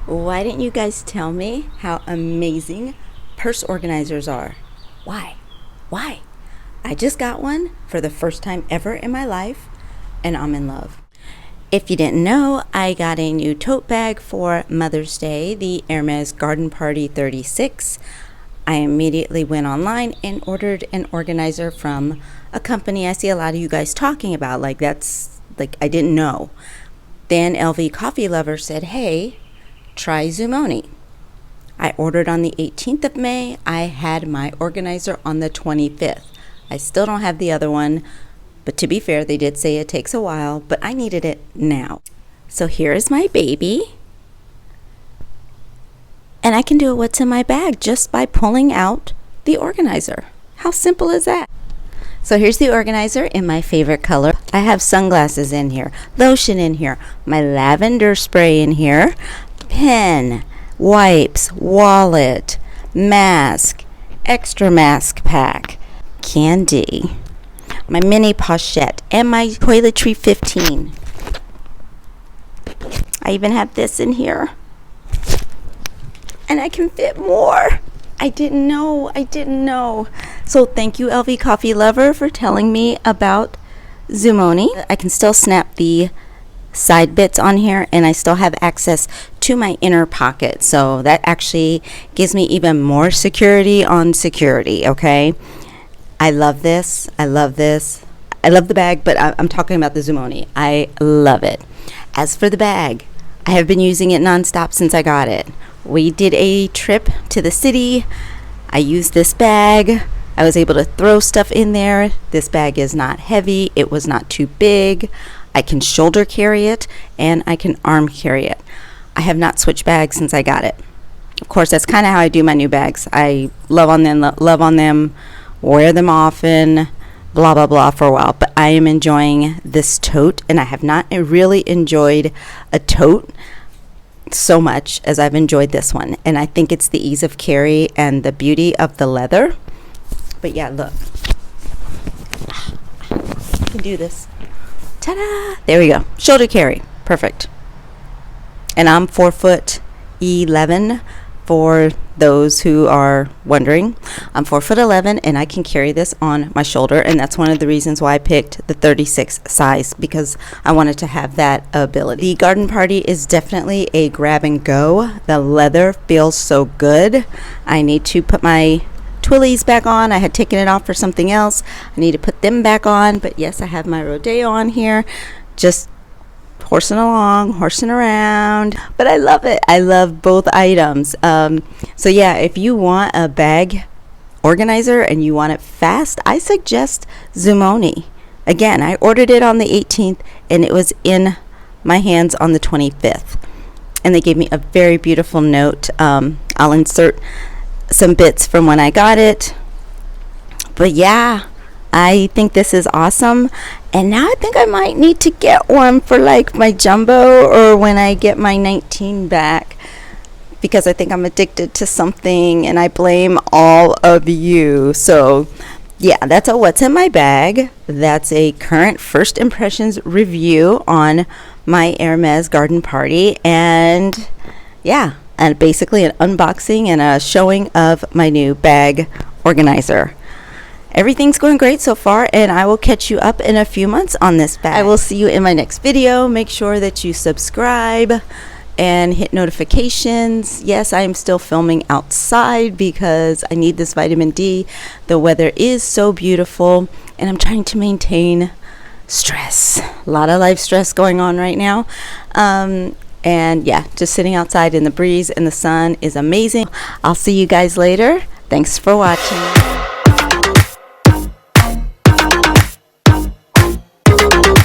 Why didn't you guys tell me how amazing purse organizers are? Why? Why? I just got one for the first time ever in my life, and I'm in love. If you didn't know, I got a new tote bag for Mother's Day, the Hermes Garden Party 36. I immediately went online and ordered an organizer from a company I see a lot of you guys talking about. I didn't know. Then LV Coffee Lover said, hey, try Zoomoni. I ordered on the 18th of May. I had my organizer on the 25th. I still don't have the other one, but to be fair, they did say it takes a while, but I needed it now. So here is my baby. And I can do what's in my bag just by pulling out the organizer. How simple is that? So here's the organizer in my favorite color. I have sunglasses in here, lotion in here, my lavender spray in here, pen, wipes, wallet, mask, extra mask pack, candy, my mini pochette, and my toiletry 15. I even have this in here. And I can fit more. I didn't know. So thank you, LV Coffee Lover, for telling me about Zoomoni. I can still snap the side bits on here, and I still have access to my inner pocket. So that actually gives me even more security on security, okay? I love this. I love the bag, but I'm talking about the Zoomoni. I love it. As for the bag, I have been using it nonstop since I got it. We did a trip to the city. I used this bag. I was able to throw stuff in there. This bag is not heavy. It was not too big. I can shoulder carry it, and I can arm carry it. I have not switched bags since I got it. Of course, that's kind of how I do my new bags. I love on them, wear them often, blah, blah, blah for a while. But I am enjoying this tote, and I have not really enjoyed a tote so much as I've enjoyed this one. And I think it's the ease of carry and the beauty of the leather. But yeah, look. I can do this. Ta-da! There we go. Shoulder carry. Perfect. And I'm 4'11" for those who are wondering. I'm 4'11", and I can carry this on my shoulder, and that's one of the reasons why I picked the 36 size, because I wanted to have that ability. The Garden Party is definitely a grab and go. The leather feels so good. I need to put my twillies back on. I had taken it off for something else. I need to put them back on, but yes, I have my Rodeo on here, just horsing around, but I love it. I love both items. So yeah, if you want a bag organizer and you want it fast, I suggest Zoomoni. Again, I ordered it on the 18th, and it was in my hands on the 25th, and they gave me a very beautiful note. I'll insert some bits from when I got it, but yeah, I think this is awesome. And now I think I might need to get one for like my jumbo, or when I get my 19 back, because I think I'm addicted to something, and I blame all of you. So yeah, that's a what's in my bag. That's a current first impressions review on my Hermes Garden Party, and yeah, and basically an unboxing and a showing of my new bag organizer. Everything's going great so far, and I will catch you up in a few months on this bag. I will see you in my next video. Make sure that you subscribe and hit notifications. Yes, I am still filming outside because I need this vitamin D. The weather is so beautiful, and I'm trying to maintain stress. A lot of life stress going on right now. And yeah, just sitting outside in the breeze and the sun is amazing. I'll see you guys later. Thanks for watching.